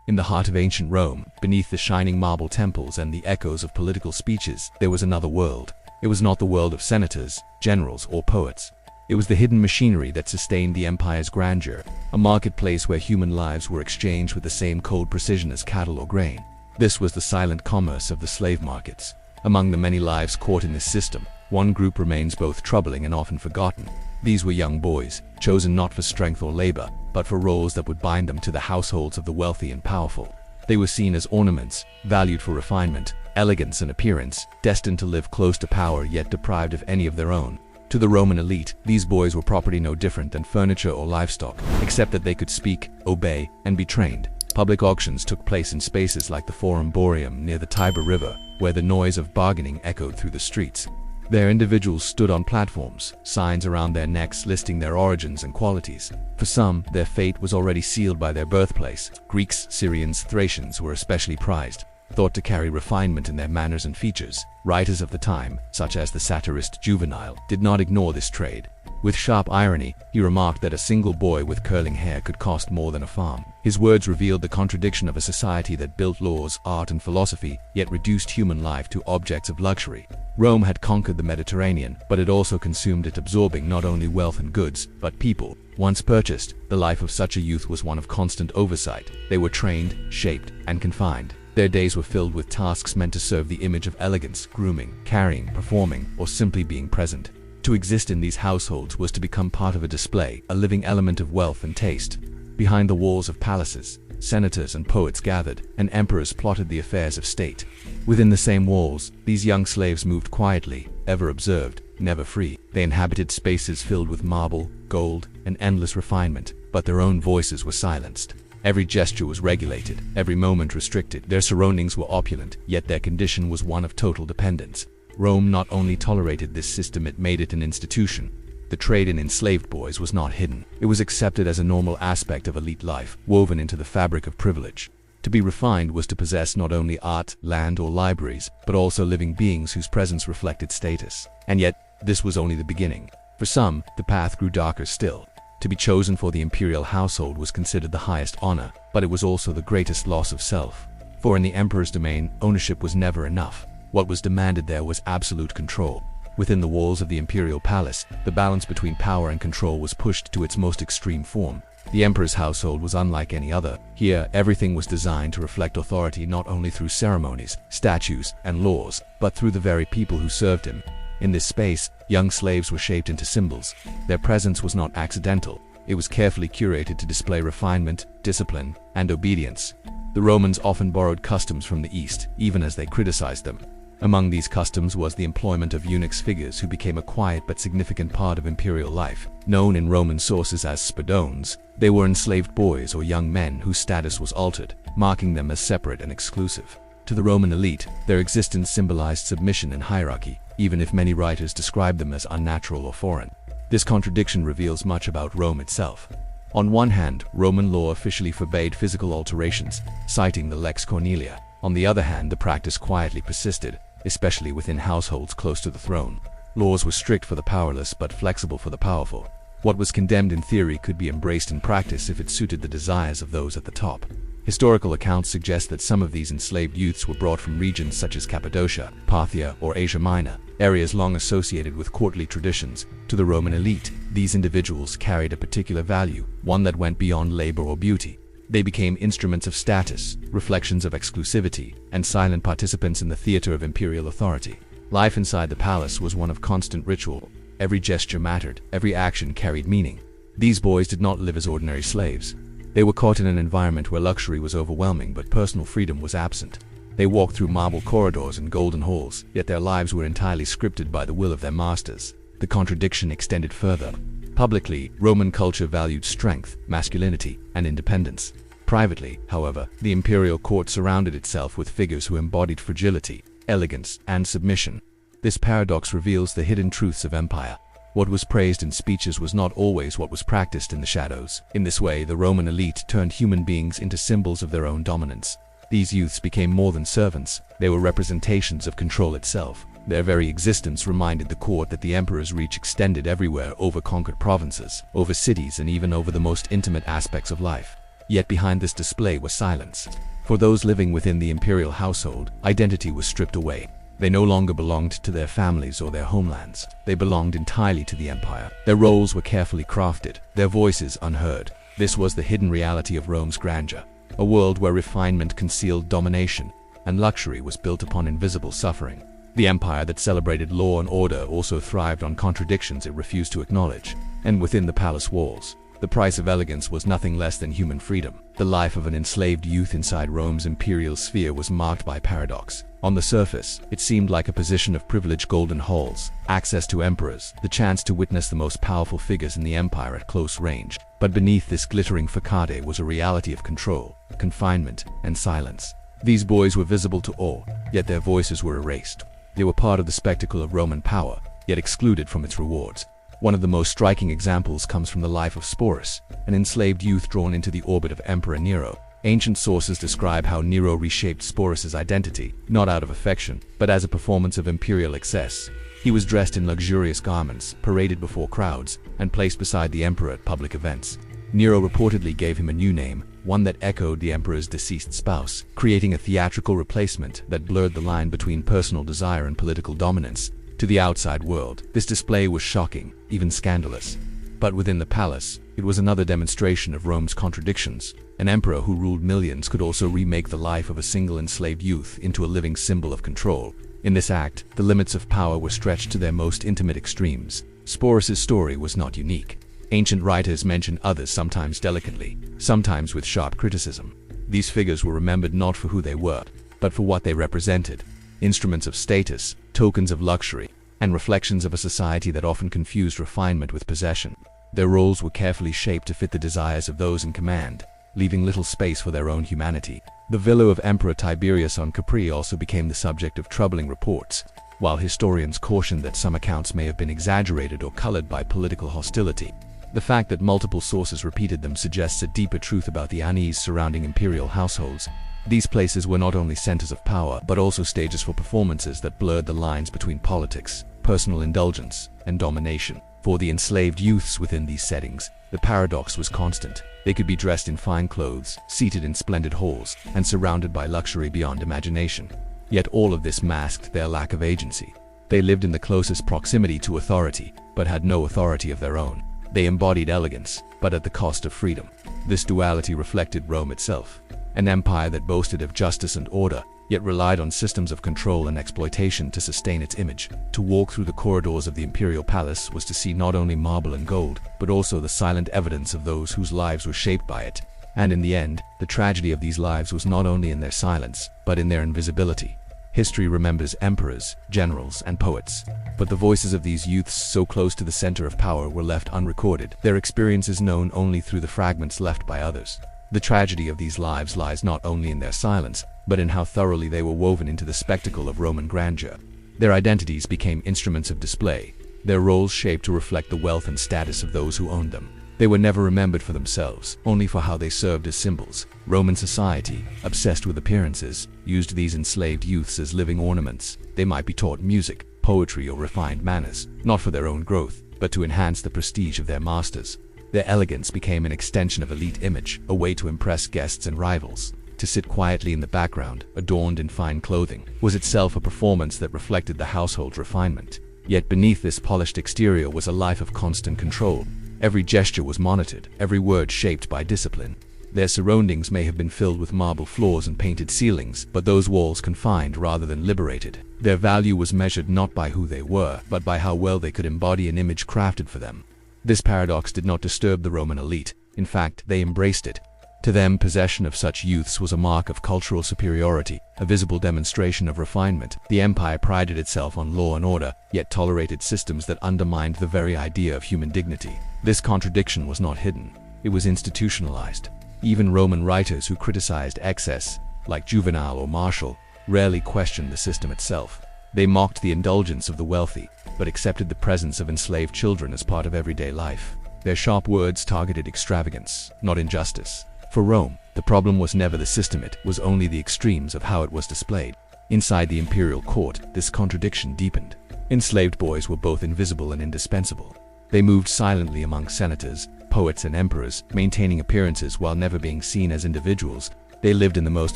In the heart of ancient Rome, beneath the shining marble temples and the echoes of political speeches, there was another world. It was not the world of senators, generals, or poets. It was the hidden machinery that sustained the empire's grandeur, a marketplace where human lives were exchanged with the same cold precision as cattle or grain. This was the silent commerce of the slave markets. Among the many lives caught in this system, one group remains both troubling and often forgotten. These were young boys, chosen not for strength or labor, but for roles that would bind them to the households of the wealthy and powerful. They were seen as ornaments, valued for refinement, elegance, and appearance, destined to live close to power yet deprived of any of their own. To the Roman elite, these boys were property no different than furniture or livestock, except that they could speak, obey, and be trained. Public auctions took place in spaces like the Forum Boarium near the Tiber River, where the noise of bargaining echoed through the streets. There, individuals stood on platforms, signs around their necks listing their origins and qualities. For some, their fate was already sealed by their birthplace. Greeks, Syrians, Thracians were especially prized, thought to carry refinement in their manners and features. Writers of the time, such as the satirist Juvenal, did not ignore this trade. With sharp irony, he remarked that a single boy with curling hair could cost more than a farm. His words revealed the contradiction of a society that built laws, art, and philosophy, yet reduced human life to objects of luxury. Rome had conquered the Mediterranean, but it also consumed it, absorbing not only wealth and goods, but people. Once purchased, the life of such a youth was one of constant oversight. They were trained, shaped, and confined. Their days were filled with tasks meant to serve the image of elegance, grooming, carrying, performing, or simply being present. To exist in these households was to become part of a display, a living element of wealth and taste. Behind the walls of palaces, senators and poets gathered, and emperors plotted the affairs of state. Within the same walls, these young slaves moved quietly, ever observed, never free. They inhabited spaces filled with marble, gold, and endless refinement, but their own voices were silenced. Every gesture was regulated, every moment restricted. Their surroundings were opulent, yet their condition was one of total dependence. Rome not only tolerated this system, it made it an institution. The trade in enslaved boys was not hidden. It was accepted as a normal aspect of elite life, woven into the fabric of privilege. To be refined was to possess not only art, land, or libraries, but also living beings whose presence reflected status. And yet, this was only the beginning. For some, the path grew darker still. To be chosen for the imperial household was considered the highest honor, but it was also the greatest loss of self. For in the emperor's domain, ownership was never enough. What was demanded there was absolute control. Within the walls of the imperial palace, the balance between power and control was pushed to its most extreme form. The emperor's household was unlike any other. Here, everything was designed to reflect authority not only through ceremonies, statues, and laws, but through the very people who served him. In this space, young slaves were shaped into symbols. Their presence was not accidental. It was carefully curated to display refinement, discipline, and obedience. The Romans often borrowed customs from the East, even as they criticized them. Among these customs was the employment of eunuchs, figures who became a quiet but significant part of imperial life. Known in Roman sources as spadones, they were enslaved boys or young men whose status was altered, marking them as separate and exclusive. To the Roman elite, their existence symbolized submission and hierarchy, even if many writers describe them as unnatural or foreign. This contradiction reveals much about Rome itself. On one hand, Roman law officially forbade physical alterations, citing the Lex Cornelia. On the other hand, the practice quietly persisted, especially within households close to the throne. Laws were strict for the powerless but flexible for the powerful. What was condemned in theory could be embraced in practice if it suited the desires of those at the top. Historical accounts suggest that some of these enslaved youths were brought from regions such as Cappadocia, Parthia, or Asia Minor, areas long associated with courtly traditions. To the Roman elite, these individuals carried a particular value, one that went beyond labor or beauty. They became instruments of status, reflections of exclusivity, and silent participants in the theater of imperial authority. Life inside the palace was one of constant ritual. Every gesture mattered, every action carried meaning. These boys did not live as ordinary slaves. They were caught in an environment where luxury was overwhelming but personal freedom was absent. They walked through marble corridors and golden halls, yet their lives were entirely scripted by the will of their masters. The contradiction extended further. Publicly, Roman culture valued strength, masculinity, and independence. Privately, however, the imperial court surrounded itself with figures who embodied fragility, elegance, and submission. This paradox reveals the hidden truths of empire. What was praised in speeches was not always what was practiced in the shadows. In this way, the Roman elite turned human beings into symbols of their own dominance. These youths became more than servants. They were representations of control itself. Their very existence reminded the court that the emperor's reach extended everywhere, over conquered provinces, over cities, and even over the most intimate aspects of life. Yet behind this display was silence. For those living within the imperial household, identity was stripped away. They no longer belonged to their families or their homelands. They belonged entirely to the empire. Their roles were carefully crafted, their voices unheard. This was the hidden reality of Rome's grandeur, a world where refinement concealed domination, and luxury was built upon invisible suffering. The empire that celebrated law and order also thrived on contradictions it refused to acknowledge. And within the palace walls, the price of elegance was nothing less than human freedom. The life of an enslaved youth inside Rome's imperial sphere was marked by paradox. On the surface, it seemed like a position of privilege: golden halls, access to emperors, the chance to witness the most powerful figures in the empire at close range. But beneath this glittering facade was a reality of control, confinement, and silence. These boys were visible to all, yet their voices were erased. They were part of the spectacle of Roman power, yet excluded from its rewards. One of the most striking examples comes from the life of Sporus, an enslaved youth drawn into the orbit of Emperor Nero. Ancient sources describe how Nero reshaped Sporus's identity, not out of affection, but as a performance of imperial excess. He was dressed in luxurious garments, paraded before crowds, and placed beside the emperor at public events. Nero reportedly gave him a new name, one that echoed the emperor's deceased spouse, creating a theatrical replacement that blurred the line between personal desire and political dominance. To the outside world, this display was shocking, even scandalous. But within the palace, it was another demonstration of Rome's contradictions. An emperor who ruled millions could also remake the life of a single enslaved youth into a living symbol of control. In this act, the limits of power were stretched to their most intimate extremes. Sporus's story was not unique. Ancient writers mention others, sometimes delicately, sometimes with sharp criticism. These figures were remembered not for who they were, but for what they represented: instruments of status, tokens of luxury, and reflections of a society that often confused refinement with possession. Their roles were carefully shaped to fit the desires of those in command, leaving little space for their own humanity. The villa of Emperor Tiberius on Capri also became the subject of troubling reports. While historians cautioned that some accounts may have been exaggerated or colored by political hostility, the fact that multiple sources repeated them suggests a deeper truth about the unease surrounding imperial households. These places were not only centers of power, but also stages for performances that blurred the lines between politics, personal indulgence, and domination. For the enslaved youths within these settings, the paradox was constant. They could be dressed in fine clothes, seated in splendid halls, and surrounded by luxury beyond imagination. Yet all of this masked their lack of agency. They lived in the closest proximity to authority, but had no authority of their own. They embodied elegance, but at the cost of freedom. This duality reflected Rome itself, an empire that boasted of justice and order, yet relied on systems of control and exploitation to sustain its image. To walk through the corridors of the imperial palace was to see not only marble and gold, but also the silent evidence of those whose lives were shaped by it. And in the end, the tragedy of these lives was not only in their silence, but in their invisibility. History remembers emperors, generals, and poets, but the voices of these youths so close to the center of power were left unrecorded, their experiences known only through the fragments left by others. The tragedy of these lives lies not only in their silence, but in how thoroughly they were woven into the spectacle of Roman grandeur. Their identities became instruments of display, their roles shaped to reflect the wealth and status of those who owned them. They were never remembered for themselves, only for how they served as symbols. Roman society, obsessed with appearances, used these enslaved youths as living ornaments. They might be taught music, poetry, or refined manners, not for their own growth, but to enhance the prestige of their masters. Their elegance became an extension of elite image, a way to impress guests and rivals. To sit quietly in the background, adorned in fine clothing, was itself a performance that reflected the household's refinement. Yet beneath this polished exterior was a life of constant control. Every gesture was monitored, every word shaped by discipline. Their surroundings may have been filled with marble floors and painted ceilings, but those walls confined rather than liberated. Their value was measured not by who they were, but by how well they could embody an image crafted for them. This paradox did not disturb the Roman elite. In fact, they embraced it. To them, possession of such youths was a mark of cultural superiority, a visible demonstration of refinement. The empire prided itself on law and order, yet tolerated systems that undermined the very idea of human dignity. This contradiction was not hidden. It was institutionalized. Even Roman writers who criticized excess, like Juvenal or Martial, rarely questioned the system itself. They mocked the indulgence of the wealthy, but accepted the presence of enslaved children as part of everyday life. Their sharp words targeted extravagance, not injustice. For Rome, the problem was never the system, it was only the extremes of how it was displayed. Inside the imperial court, this contradiction deepened. Enslaved boys were both invisible and indispensable. They moved silently among senators, poets and emperors, maintaining appearances while never being seen as individuals. They lived in the most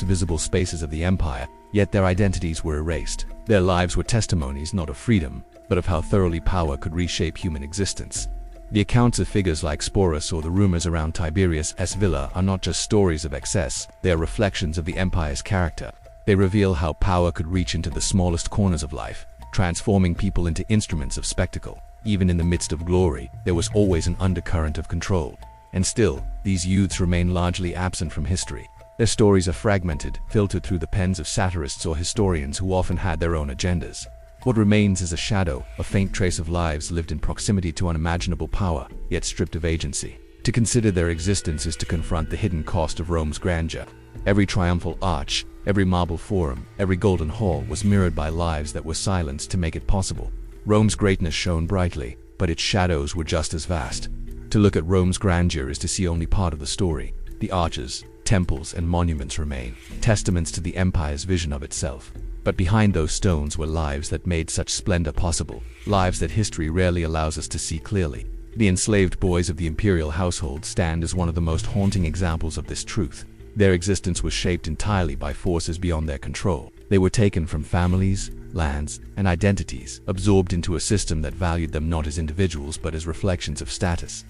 visible spaces of the empire, yet their identities were erased. Their lives were testimonies not of freedom, but of how thoroughly power could reshape human existence. The accounts of figures like Sporus or the rumors around Tiberius' villa are not just stories of excess, they are reflections of the empire's character. They reveal how power could reach into the smallest corners of life, transforming people into instruments of spectacle. Even in the midst of glory, there was always an undercurrent of control. And still, these youths remain largely absent from history. Their stories are fragmented, filtered through the pens of satirists or historians who often had their own agendas. What remains is a shadow, a faint trace of lives lived in proximity to unimaginable power, yet stripped of agency. To consider their existence is to confront the hidden cost of Rome's grandeur. Every triumphal arch, every marble forum, every golden hall was mirrored by lives that were silenced to make it possible. Rome's greatness shone brightly, but its shadows were just as vast. To look at Rome's grandeur is to see only part of the story. The arches, temples, and monuments remain, testaments to the empire's vision of itself. But behind those stones were lives that made such splendor possible, lives that history rarely allows us to see clearly. The enslaved boys of the imperial household stand as one of the most haunting examples of this truth. Their existence was shaped entirely by forces beyond their control. They were taken from families, lands, and identities, absorbed into a system that valued them not as individuals but as reflections of status.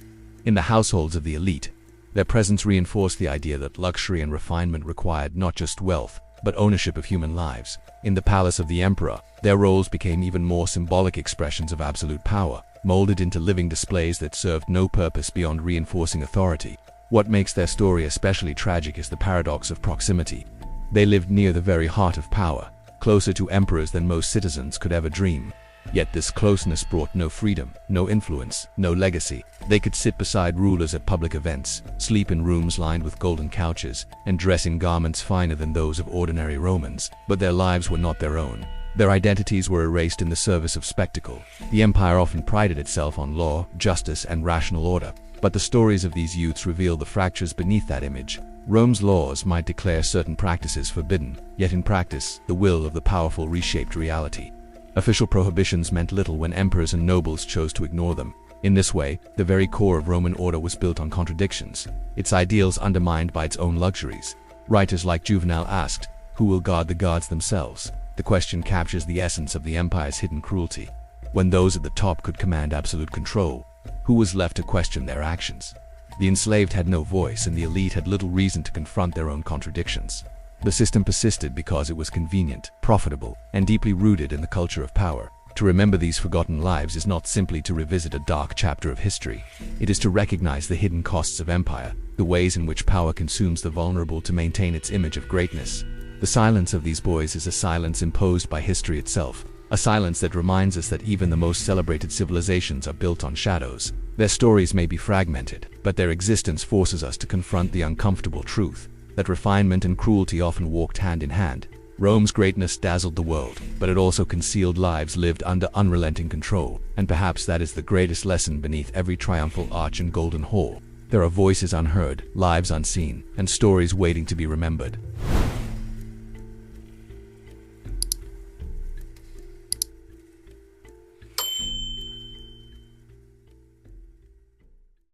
In the households of the elite, their presence reinforced the idea that luxury and refinement required not just wealth, but ownership of human lives. In the palace of the emperor, their roles became even more symbolic expressions of absolute power, molded into living displays that served no purpose beyond reinforcing authority. What makes their story especially tragic is the paradox of proximity. They lived near the very heart of power, closer to emperors than most citizens could ever dream. Yet this closeness brought no freedom, no influence, no legacy. They could sit beside rulers at public events, sleep in rooms lined with golden couches, and dress in garments finer than those of ordinary Romans. But their lives were not their own. Their identities were erased in the service of spectacle. The empire often prided itself on law, justice, and rational order. But the stories of these youths reveal the fractures beneath that image. Rome's laws might declare certain practices forbidden, yet in practice, the will of the powerful reshaped reality. Official prohibitions meant little when emperors and nobles chose to ignore them. In this way, the very core of Roman order was built on contradictions, its ideals undermined by its own luxuries. Writers like Juvenal asked, "Who will guard the gods themselves?" The question captures the essence of the empire's hidden cruelty. When those at the top could command absolute control, who was left to question their actions? The enslaved had no voice, and the elite had little reason to confront their own contradictions. The system persisted because it was convenient, profitable, and deeply rooted in the culture of power. To remember these forgotten lives is not simply to revisit a dark chapter of history. It is to recognize the hidden costs of empire, the ways in which power consumes the vulnerable to maintain its image of greatness. The silence of these boys is a silence imposed by history itself, a silence that reminds us that even the most celebrated civilizations are built on shadows. Their stories may be fragmented, but their existence forces us to confront the uncomfortable truth that refinement and cruelty often walked hand in hand. Rome's greatness dazzled the world, but it also concealed lives lived under unrelenting control, and perhaps that is the greatest lesson beneath every triumphal arch and golden hall. There are voices unheard, lives unseen, and stories waiting to be remembered.